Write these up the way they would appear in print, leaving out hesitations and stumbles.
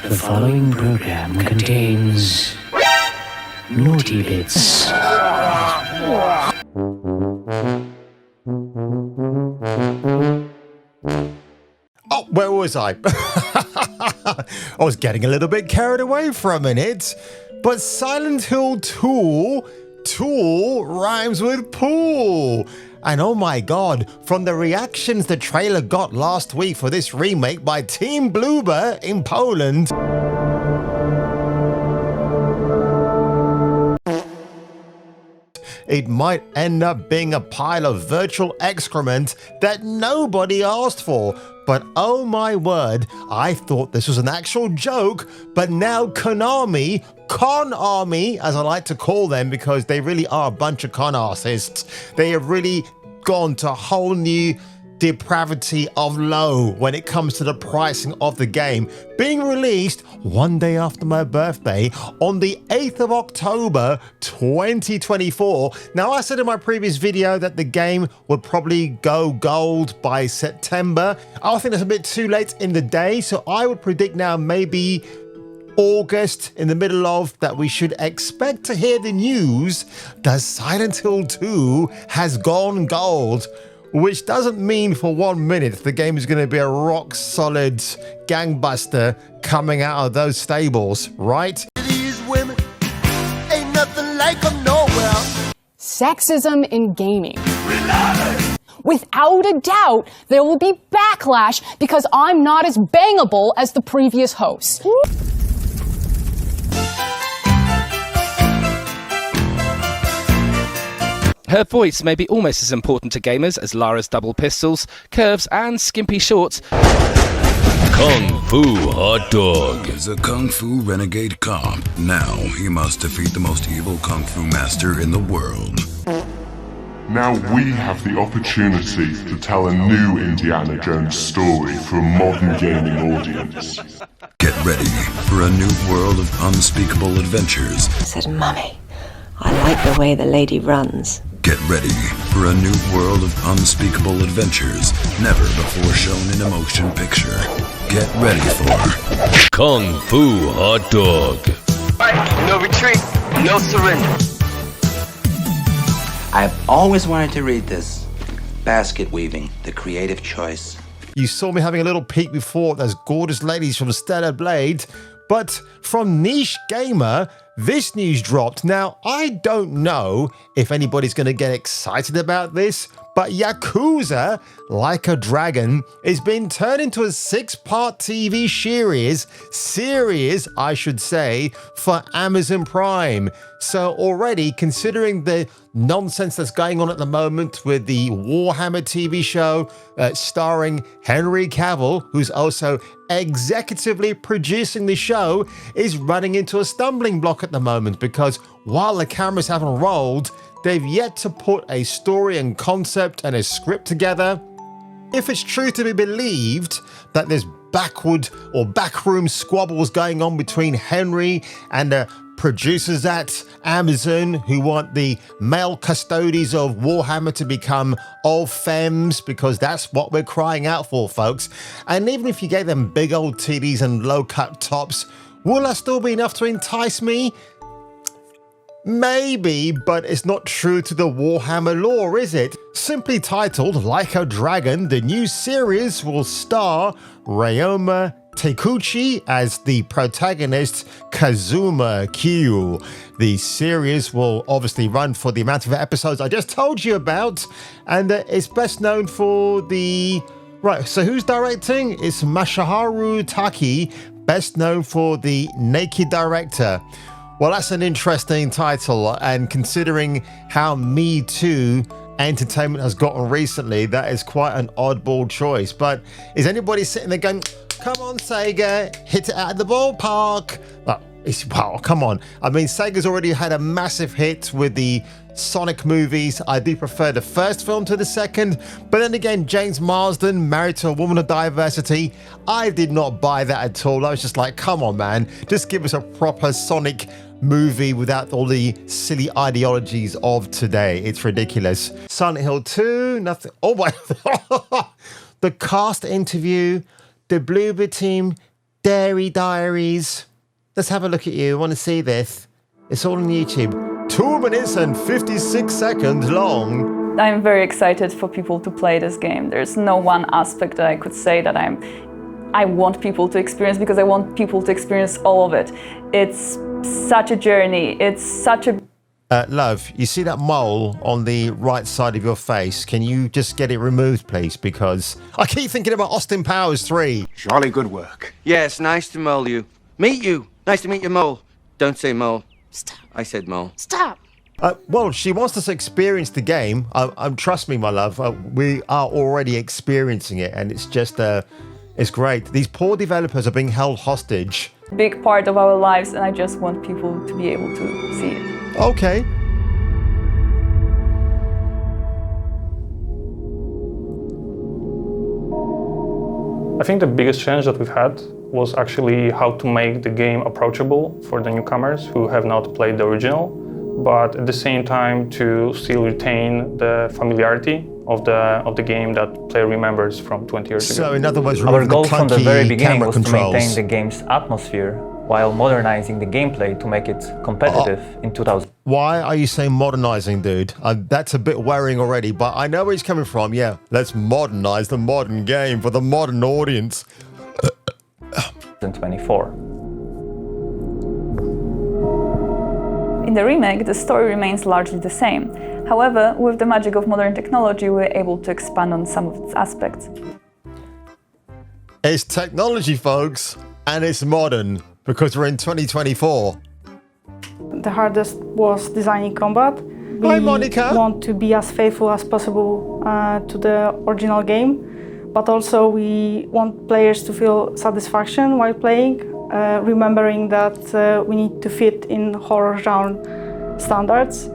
The following program contains naughty bits. Oh, where was I? I was getting a little bit carried away for a minute. But Silent Hill 2, tool rhymes with pool. And oh my god, from the reactions the trailer got last week for this remake by Team Bloober in Poland, it might end up being a pile of virtual excrement that nobody asked for. But oh my word, I thought this was an actual joke, but now Konami, Con Army, as I like to call them, because they really are a bunch of con artists, they have really gone to a whole new depravity of low when it comes to the pricing of the game, being released one day after my birthday on the 8th of October 2024. Now, I said in my previous video that the game would probably go gold by September. I think that's a bit too late in the day, so I would predict now maybe August, in the middle of, that we should expect to hear the news that Silent Hill 2 has gone gold. Which doesn't mean for 1 minute the game is going to be a rock solid gangbuster coming out of those stables, right? These women ain't nothing like them nowhere. Sexism in gaming. Without a doubt, there will be backlash because I'm not as bangable as the previous host. Her voice may be almost as important to gamers as Lara's double pistols, curves and skimpy shorts. Kung Fu Hot Dog is a Kung Fu renegade cop. Now he must defeat the most evil Kung Fu master in the world. Now we have the opportunity to tell a new Indiana Jones story for a modern gaming audience. Get ready for a new world of unspeakable adventures. I said, Mummy, I like the way the lady runs. Get ready for a new world of unspeakable adventures never before shown in a motion picture. Get ready for Kung Fu Hot Dog. No retreat, no surrender. I've always wanted to read this. Basket weaving, the creative choice. You saw me having a little peek before those gorgeous ladies from Stellar Blade, but from Niche Gamer, this news dropped. Now, I don't know if anybody's going to get excited about this, but Yakuza Like a Dragon is being turned into a 6-part TV series, I should say, for Amazon Prime. So already, considering the nonsense that's going on at the moment with the Warhammer TV show starring Henry Cavill, who's also executively producing the show, is running into a stumbling block at the moment because while the cameras haven't rolled, they've yet to put a story and concept and a script together. If it's true to be believed that there's backward or backroom squabbles going on between Henry and the producers at Amazon who want the male custodies of Warhammer to become all femmes, because that's what we're crying out for, folks. And even if you gave them big old titties and low-cut tops, will that still be enough to entice me? Maybe, but it's not true to the Warhammer lore, is it? Simply titled Like a Dragon, the new series will star Ryoma Takeuchi as the protagonist Kazuma Kiryu. The series will obviously run for the amount of episodes I just told you about, and it's best known for the... Right, so who's directing? It's Masahiro Taki, best known for the Naked Director. Well, that's an interesting title, and considering how Me Too entertainment has gotten recently, that is quite an oddball choice. But is anybody sitting there going, come on, Sega, hit it out of the ballpark? Wow, come on. I mean, Sega's already had a massive hit with the Sonic movies. I do prefer the first film to the second, but then again, James Marsden married to a woman of diversity. I did not buy that at all. I was just like, come on, man, just give us a proper Sonic movie without all the silly ideologies of today. It's ridiculous. Silent Hill 2, nothing. Oh my, the cast interview, the Bloober team Scary Diaries. Let's have a look at you. I want to see this. It's all on YouTube. 2 minutes and 56 seconds long. I'm very excited for people to play this game. There's no one aspect that I could say that I want people to experience, because I want people to experience all of it. It's such a journey. It's such a... Love, you see that mole on the right side of your face? Can you just get it removed, please? Because I keep thinking about Austin Powers 3. Jolly good work. Yes, nice to mole you. Meet you. Nice to meet you, mole. Don't say mole. Stop. I said mole. Stop. Well, she wants us to experience the game. Trust me, my love. We are already experiencing it, and it's just, it's great. These poor developers are being held hostage. Big part of our lives, and I just want people to be able to see it. Okay. I think the biggest challenge that we've had was actually how to make the game approachable for the newcomers who have not played the original, but at the same time to still retain the familiarity of the game that player remembers from 20 years ago. So in other words, our goal from the very beginning was controls. to maintain the game's atmosphere while modernizing the gameplay to make it competitive in 2000. Why are you saying modernizing, dude? That's a bit worrying already, but I know where he's coming from. Yeah, let's modernize the modern game for the modern audience. 2024. In the remake, the story remains largely the same. However, with the magic of modern technology, we're able to expand on some of its aspects. It's technology, folks, and it's modern, because we're in 2024. The hardest was designing combat. Hi, Monica. We want to be as faithful as possible to the original game, but also we want players to feel satisfaction while playing, remembering that we need to fit in horror genre standards.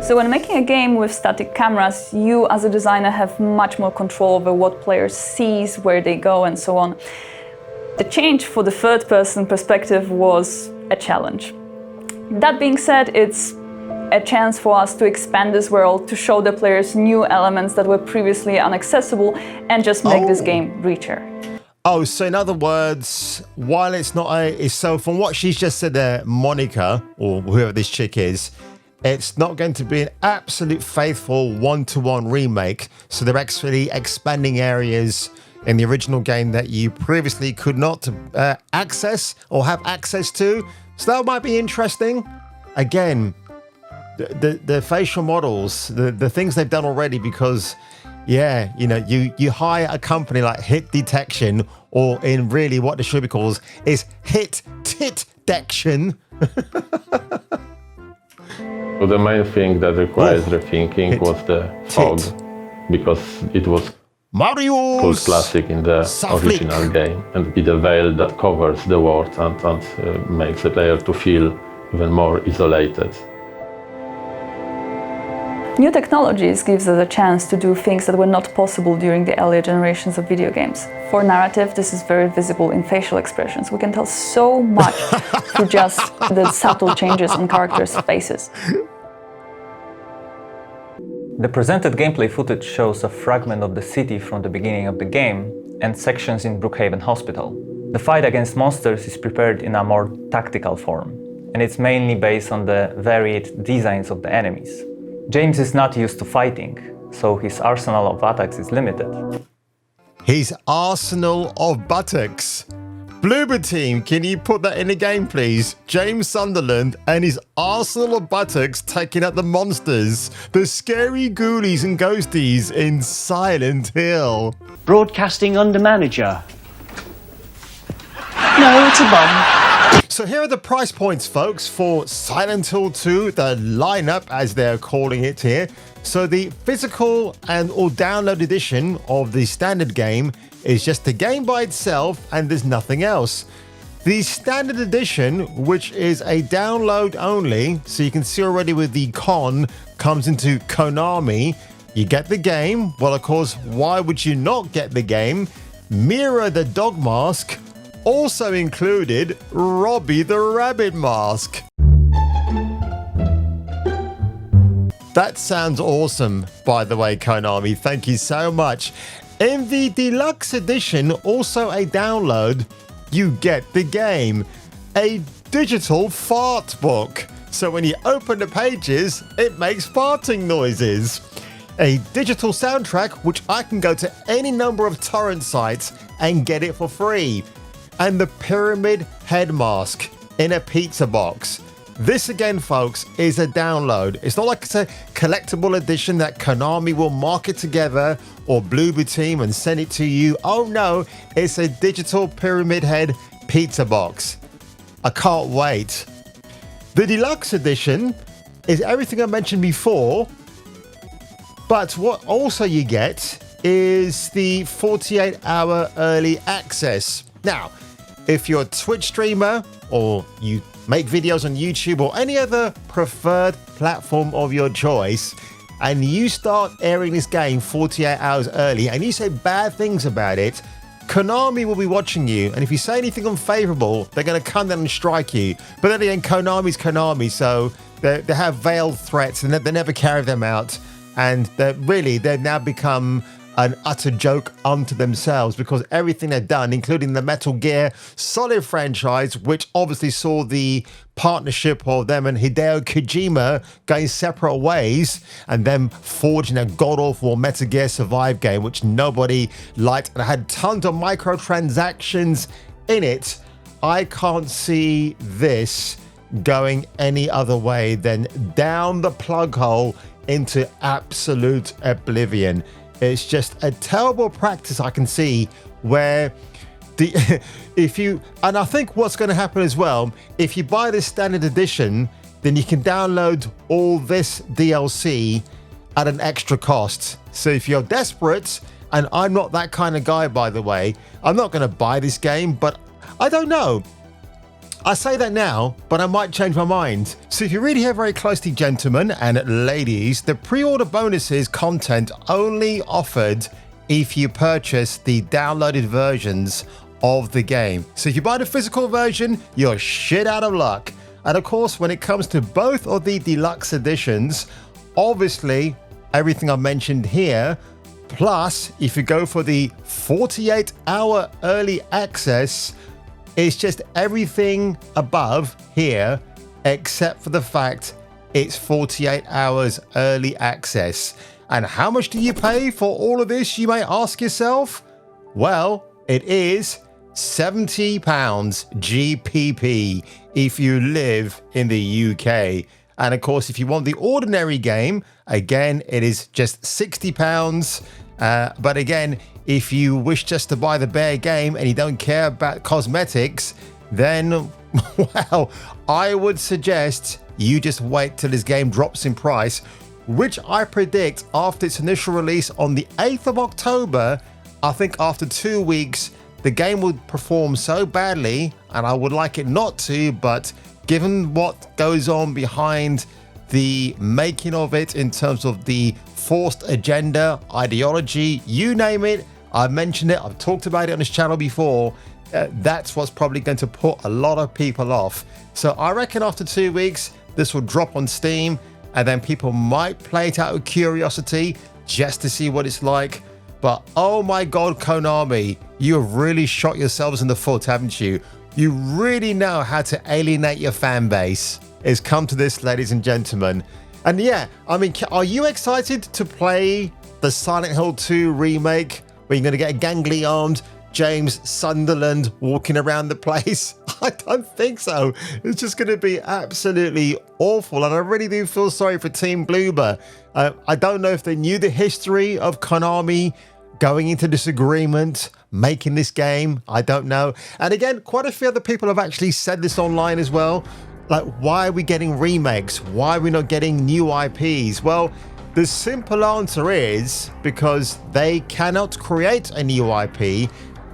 So when making a game with static cameras, you as a designer have much more control over what players sees, where they go, and so on. The change for the third-person perspective was a challenge. That being said, it's a chance for us to expand this world, to show the players new elements that were previously inaccessible, and just make this game richer. Oh, so in other words, while it's not so from what she's just said there, Monica, or whoever this chick is, it's not going to be an absolute faithful one-to-one remake. So they're actually expanding areas in the original game that you previously could not access or have access to. So that might be interesting. Again, the facial models, the things they've done already, because, yeah, you know, you hire a company like Hit Detection, or in really what the show be calls is Hit Tit-dection. So the main thing that requires rethinking was the fog, because it was cult classic in the original game, and it's a veil that covers the world and makes the player to feel even more isolated. New technologies gives us a chance to do things that were not possible during the earlier generations of video games. For narrative, this is very visible in facial expressions. We can tell so much through just the subtle changes on characters' faces. The presented gameplay footage shows a fragment of the city from the beginning of the game and sections in Brookhaven Hospital. The fight against monsters is prepared in a more tactical form, and it's mainly based on the varied designs of the enemies. James is not used to fighting, so his arsenal of attacks is limited. His arsenal of buttocks. Bloober team, can you put that in the game, please? James Sunderland and his arsenal of buttocks taking out the monsters, the scary ghoulies and ghosties in Silent Hill. Broadcasting under manager. No, it's a bomb. So here are the price points, folks, for Silent Hill 2, the lineup, as they're calling it here. So the physical or download edition of the standard game is just the game by itself, and there's nothing else. The standard edition, which is a download only, so you can see already with the con, comes into Konami. You get the game. Well, of course, why would you not get the game? Mira the dog mask. Also included Robbie the rabbit mask. That sounds awesome, by the way, Konami. Thank you so much. In the deluxe edition, also a download, you get the game. A digital fart book. So when you open the pages, it makes farting noises. A digital soundtrack, which I can go to any number of torrent sites and get it for free. And the pyramid head mask in a pizza box. This again, folks, is a download. It's not like it's a collectible edition that Konami will market together or Bloober team and send it to you. Oh no, it's a digital pyramid head pizza box. I can't wait. The deluxe edition is everything I mentioned before, but what also you get is the 48-hour early access. Now, if you're a Twitch streamer or you make videos on YouTube or any other preferred platform of your choice, and you start airing this game 48 hours early and you say bad things about it, Konami will be watching you, and if you say anything unfavorable, they're going to come down and strike you. But then again, Konami's Konami, so they have veiled threats and they never carry them out. And they've now become an utter joke unto themselves, because everything they've done, including the Metal Gear Solid franchise, which obviously saw the partnership of them and Hideo Kojima going separate ways, and them forging a god-awful Metal Gear Survive game, which nobody liked and had tons of microtransactions in it. I can't see this going any other way than down the plug hole into absolute oblivion. It's just a terrible practice I can see where and I think what's going to happen as well, if you buy this standard edition, then you can download all this DLC at an extra cost. So if you're desperate, and I'm not that kind of guy, by the way, I'm not going to buy this game, but I don't know. I say that now, but I might change my mind. So if you really hear very closely, gentlemen and ladies, the pre-order bonuses content only offered if you purchase the downloaded versions of the game. So if you buy the physical version, you're shit out of luck. And of course, when it comes to both of the deluxe editions, obviously everything I mentioned here, plus if you go for the 48-hour early access, it's just everything above here, except for the fact it's 48 hours early access. And how much do you pay for all of this, you may ask yourself? Well, it is £70 GPP if you live in the UK. And of course, if you want the ordinary game, again, it is just £60. But again, if you wish just to buy the bare game and you don't care about cosmetics, then, well, I would suggest you just wait till this game drops in price, which I predict after its initial release on the 8th of October, I think after 2 weeks, the game will perform so badly, and I would like it not to, but given what goes on behind the making of it in terms of the forced agenda, ideology, you name it, I've mentioned it, I've talked about it on this channel before, that's what's probably going to put a lot of people off. So I reckon after 2 weeks, this will drop on Steam, and then people might play it out of curiosity just to see what it's like. But oh my God, Konami, you have really shot yourselves in the foot, haven't you? You really know how to alienate your fan base. It's come to this, ladies and gentlemen. And yeah, I mean, are you excited to play the Silent Hill 2 remake, where you're going to get a gangly armed James Sunderland walking around the place? I don't think so. It's just going to be absolutely awful. And I really do feel sorry for Team Bloober. I don't know if they knew the history of Konami going into this agreement, making this game. I don't know. And again, quite a few other people have actually said this online as well. Like, why are we getting remakes? Why are we not getting new IPs? Well, the simple answer is because they cannot create a new IP.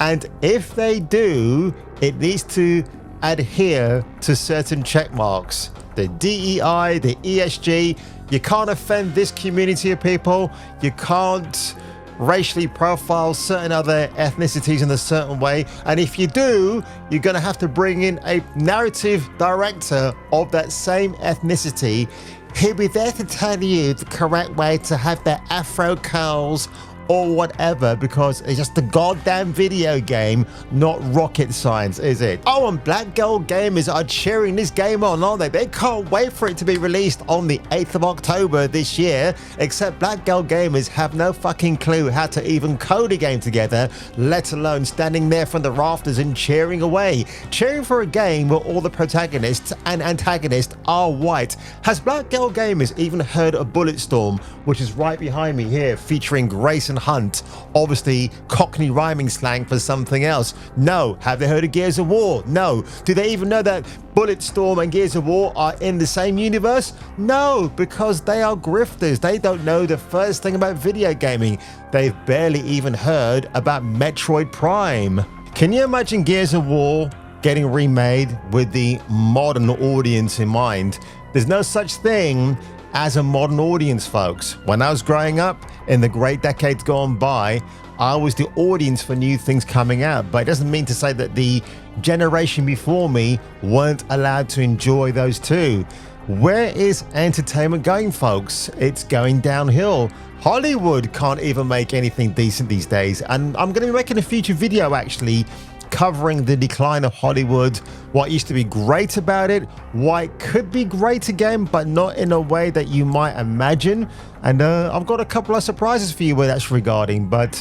And if they do, it needs to adhere to certain check marks. The DEI, the ESG, you can't offend this community of people. You can't racially profile certain other ethnicities in a certain way. And if you do, you're going to have to bring in a narrative director of that same ethnicity. He'll be there to tell you the correct way to have their afro curls or whatever, because it's just a goddamn video game, not rocket science, is it? Oh, and Black Girl Gamers are cheering this game on, aren't they? They can't wait for it to be released on the 8th of October this year, except Black Girl Gamers have no fucking clue how to even code a game together, let alone standing there from the rafters and cheering away. Cheering for a game where all the protagonists and antagonists are white. Has Black Girl Gamers even heard of Bulletstorm, which is right behind me here, featuring Grace and Hunt, obviously Cockney rhyming slang for something else? No. Have they heard of Gears of War? No. Do they even know that Bulletstorm and Gears of War are in the same universe? No, because they are grifters. They don't know the first thing about video gaming. They've barely even heard about Metroid Prime. Can you imagine Gears of War getting remade with the modern audience in mind? There's no such thing as a modern audience, folks. When I was growing up in the great decades gone by, I was the audience for new things coming out, but it doesn't mean to say that the generation before me weren't allowed to enjoy those too. Where is entertainment going, folks? It's going downhill. Hollywood can't even make anything decent these days, and I'm going to be making a future video actually covering the decline of Hollywood, what used to be great about it, why it could be great again, but not in a way that you might imagine. And I've got a couple of surprises for you where that's regarding. But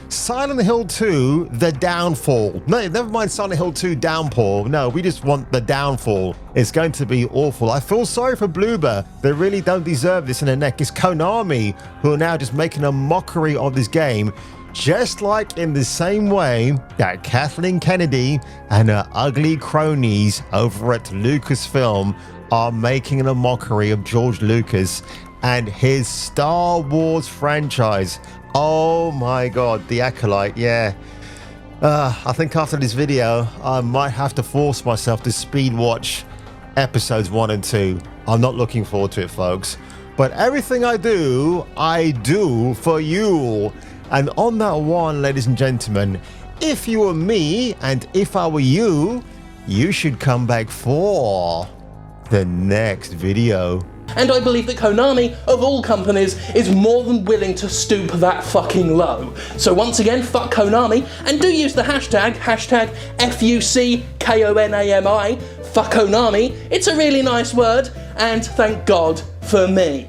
Silent Hill 2, The Downfall. No, never mind Silent Hill 2 Downpour. No, we just want The Downfall. It's going to be awful. I feel sorry for Bloober. They really don't deserve this in their neck. It's Konami who are now just making a mockery of this game, just like in the same way that Kathleen Kennedy and her ugly cronies over at Lucasfilm are making a mockery of George Lucas and his Star Wars franchise. Oh my god, The Acolyte, yeah. I think after this video, I might have to force myself to speed watch episodes 1 and 2. I'm not looking forward to it, folks. But everything I do for you. And on that one, ladies and gentlemen, if you were me and if I were you, you should come back for the next video. And I believe that Konami, of all companies, is more than willing to stoop that fucking low. So once again, fuck Konami, and do use the hashtag FUCKONAMI, fuck Konami. It's a really nice word, and thank God for me.